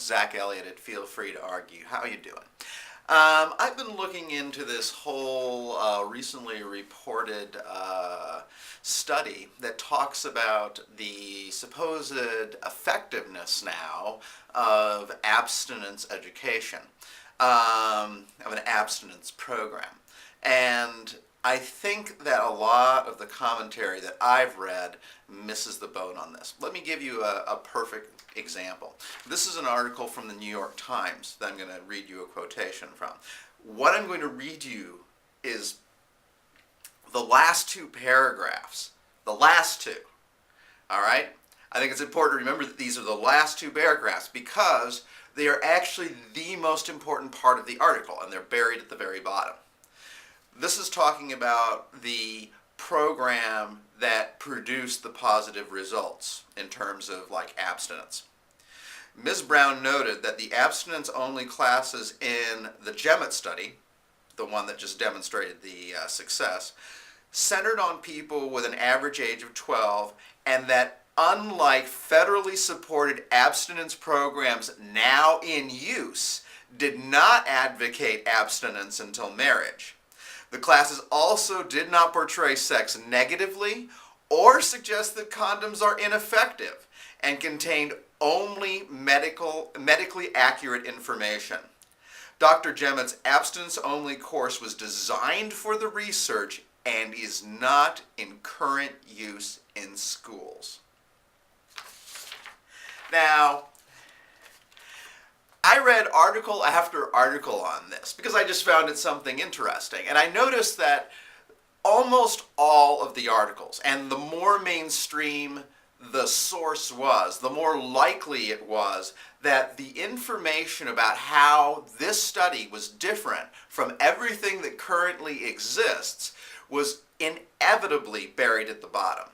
Zach Elliott at Feel Free to Argue. How are you doing? I've been looking into this whole recently reported study that talks about the supposed effectiveness now of abstinence education, of an abstinence program. And I think that a lot of the commentary that I've read misses the boat on this. Let me give you a perfect example. This is an article from the New York Times that I'm going to read you a quotation from. What I'm going to read you is the last two paragraphs. The last two. All right? I think it's important to remember that these are the last two paragraphs because they are actually the most important part of the article, and they're buried at the very bottom. This is talking about the program that produced the positive results in terms of like abstinence. Ms. Brown noted that the abstinence-only classes in the Gemmett study, the one that just demonstrated the success, centered on people with an average age of 12, and that unlike federally supported abstinence programs now in use, did not advocate abstinence until marriage. The classes also did not portray sex negatively or suggest that condoms are ineffective and contained only medically accurate information. Dr. Gemmett's abstinence-only course was designed for the research and is not in current use in schools. Now, I read article after article on this because I just found it something interesting. And I noticed that almost all of the articles, and the more mainstream the source was, the more likely it was that the information about how this study was different from everything that currently exists was inevitably buried at the bottom.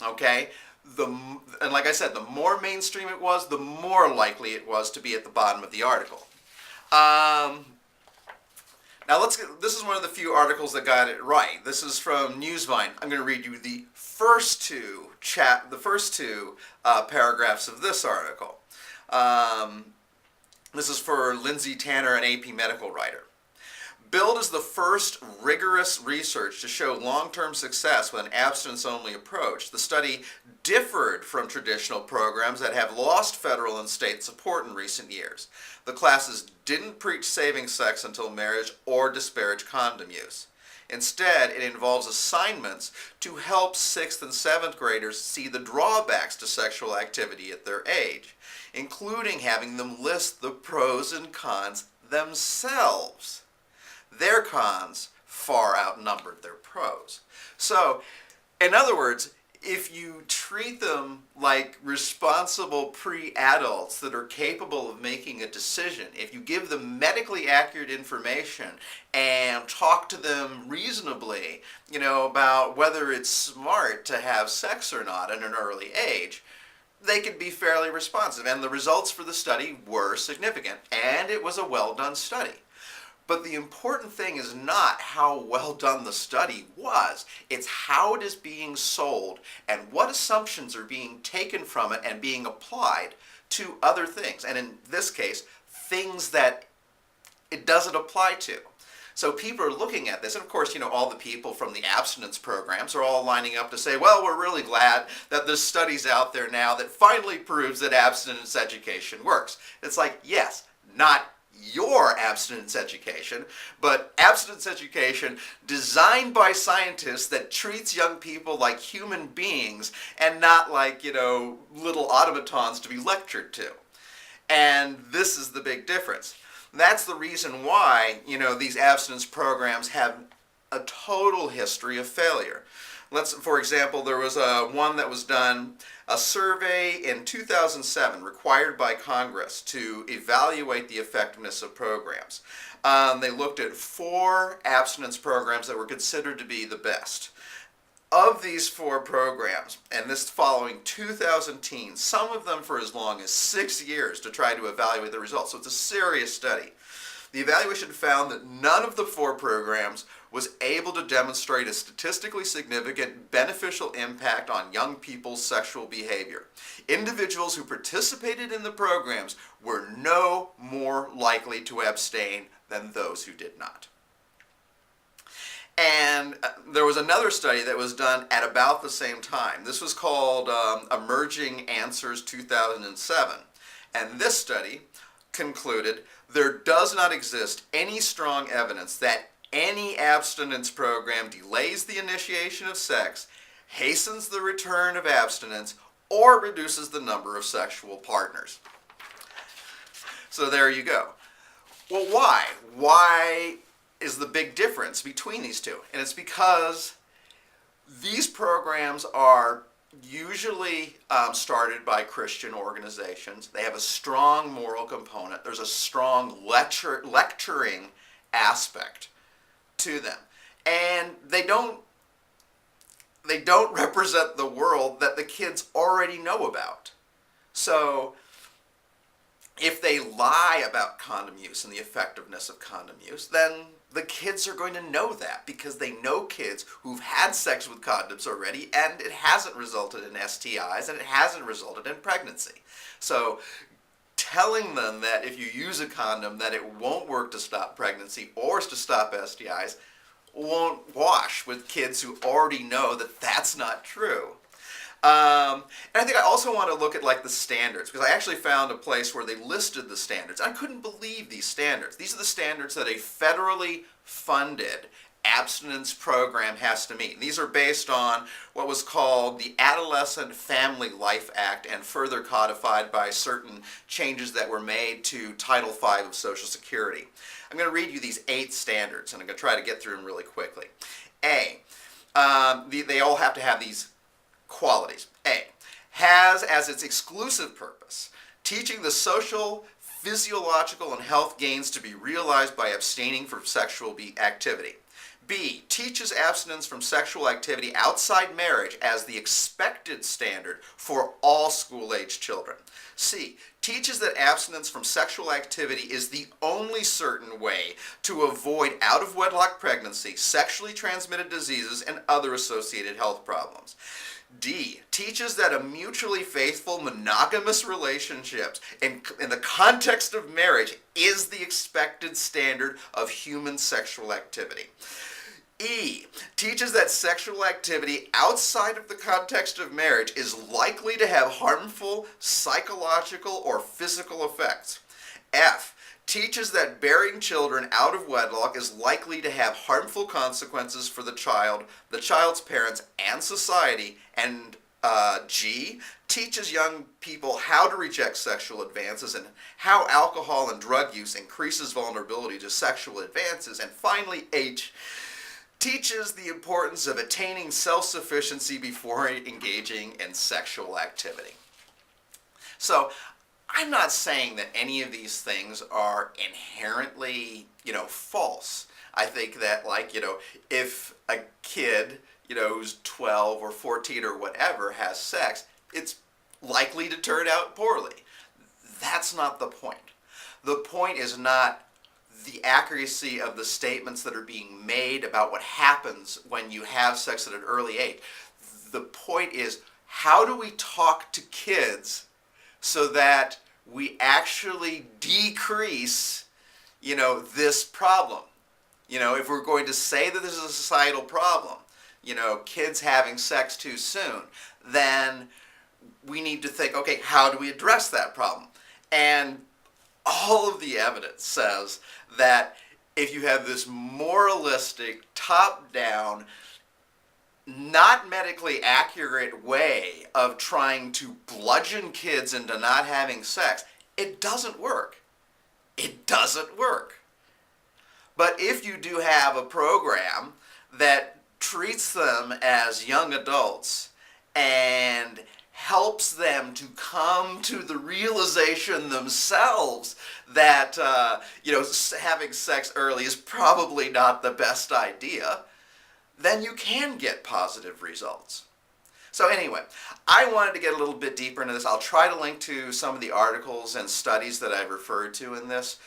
Okay? And like I said, the more mainstream it was, the more likely it was to be at the bottom of the article. Now this is one of the few articles that got it right. This is from Newsvine. I'm going to read you the first two paragraphs of this article. This is for Lindsay Tanner, an AP medical writer. Billed as the first rigorous research to show long-term success with an abstinence-only approach, the study differed from traditional programs that have lost federal and state support in recent years. The classes didn't preach saving sex until marriage or disparage condom use. Instead, it involves assignments to help 6th and 7th graders see the drawbacks to sexual activity at their age, including having them list the pros and cons themselves. Their cons far outnumbered their pros. So, in other words, if you treat them like responsible pre-adults that are capable of making a decision, if you give them medically accurate information and talk to them reasonably, about whether it's smart to have sex or not at an early age, they could be fairly responsive. And the results for the study were significant, and it was a well-done study. But the important thing is not how well done the study was, it's how it is being sold and what assumptions are being taken from it and being applied to other things. And in this case, things that it doesn't apply to. So people are looking at this, and of course, all the people from the abstinence programs are all lining up to say, well, we're really glad that this study's out there now that finally proves that abstinence education works. It's like, yes, not your abstinence education, but abstinence education designed by scientists that treats young people like human beings and not like, little automatons to be lectured to. And this is the big difference. That's the reason why, these abstinence programs have a total history of failure. For example, there was one that was done, a survey in 2007 required by Congress to evaluate the effectiveness of programs. They looked at 4 abstinence programs that were considered to be the best. Of these 4 programs, and this following 2,000 teens, some of them for as long as 6 years to try to evaluate the results, so it's a serious study. The evaluation found that none of the 4 programs was able to demonstrate a statistically significant beneficial impact on young people's sexual behavior. Individuals who participated in the programs were no more likely to abstain than those who did not. And there was another study that was done at about the same time. This was called Emerging Answers 2007. And this study concluded there does not exist any strong evidence that any abstinence program delays the initiation of sex, hastens the return of abstinence, or reduces the number of sexual partners. So there you go. Well, why? Why is the big difference between these two? And it's because these programs are usually started by Christian organizations. They have a strong moral component. There's a strong lecturing aspect to them. And they don't represent the world that the kids already know about. So if they lie about condom use and the effectiveness of condom use, then the kids are going to know that because they know kids who've had sex with condoms already and it hasn't resulted in STIs and it hasn't resulted in pregnancy. So telling them that if you use a condom that it won't work to stop pregnancy or to stop STIs won't wash with kids who already know that that's not true. And I think I also want to look at like the standards, because I actually found a place where they listed the standards. I couldn't believe these standards. These are the standards that a federally funded abstinence program has to meet. And these are based on what was called the Adolescent Family Life Act and further codified by certain changes that were made to Title V of Social Security. I'm going to read you these 8 standards, and I'm going to try to get through them really quickly. A, they all have to have these qualities. A, has as its exclusive purpose teaching the social, physiological, and health gains to be realized by abstaining from sexual activity. B, teaches abstinence from sexual activity outside marriage as the expected standard for all school-age children. C, teaches that abstinence from sexual activity is the only certain way to avoid out-of-wedlock pregnancy, sexually transmitted diseases, and other associated health problems. D, teaches that a mutually faithful monogamous relationships in the context of marriage is the expected standard of human sexual activity. E, teaches that sexual activity outside of the context of marriage is likely to have harmful psychological or physical effects. F, teaches that bearing children out of wedlock is likely to have harmful consequences for the child, the child's parents, and society. And G, teaches young people how to reject sexual advances and how alcohol and drug use increases vulnerability to sexual advances. And finally, H, teaches the importance of attaining self-sufficiency before engaging in sexual activity. So, I'm not saying that any of these things are inherently, false. I think that, if a kid, who's 12 or 14 or whatever has sex, it's likely to turn out poorly. That's not the point. The point is not the accuracy of the statements that are being made about what happens when you have sex at an early age. The point is, how do we talk to kids so that we actually decrease, this problem? If we're going to say that this is a societal problem, kids having sex too soon, then we need to think, okay, how do we address that problem? And all of the evidence says that if you have this moralistic, top-down, not medically accurate way of trying to bludgeon kids into not having sex, it doesn't work. It doesn't work. But if you do have a program that treats them as young adults and helps them to come to the realization themselves that having sex early is probably not the best idea, then you can get positive results. So anyway, I wanted to get a little bit deeper into this. I'll try to link to some of the articles and studies that I've referred to in this.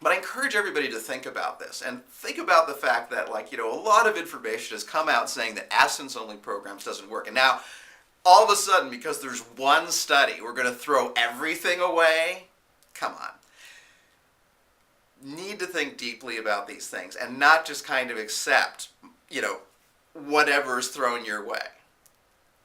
But I encourage everybody to think about this and think about the fact that, like, a lot of information has come out saying that abstinence-only programs doesn't work. And now, all of a sudden, because there's one study, we're going to throw everything away? Come on. Need to think deeply about these things and not just kind of accept, whatever's thrown your way.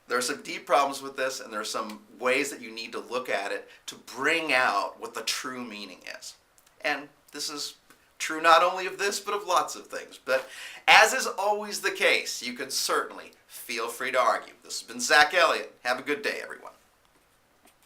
There are some deep problems with this, and there are some ways that you need to look at it to bring out what the true meaning is. And this is true not only of this, but of lots of things. But as is always the case, you can certainly feel free to argue. This has been Zach Elliott. Have a good day, everyone.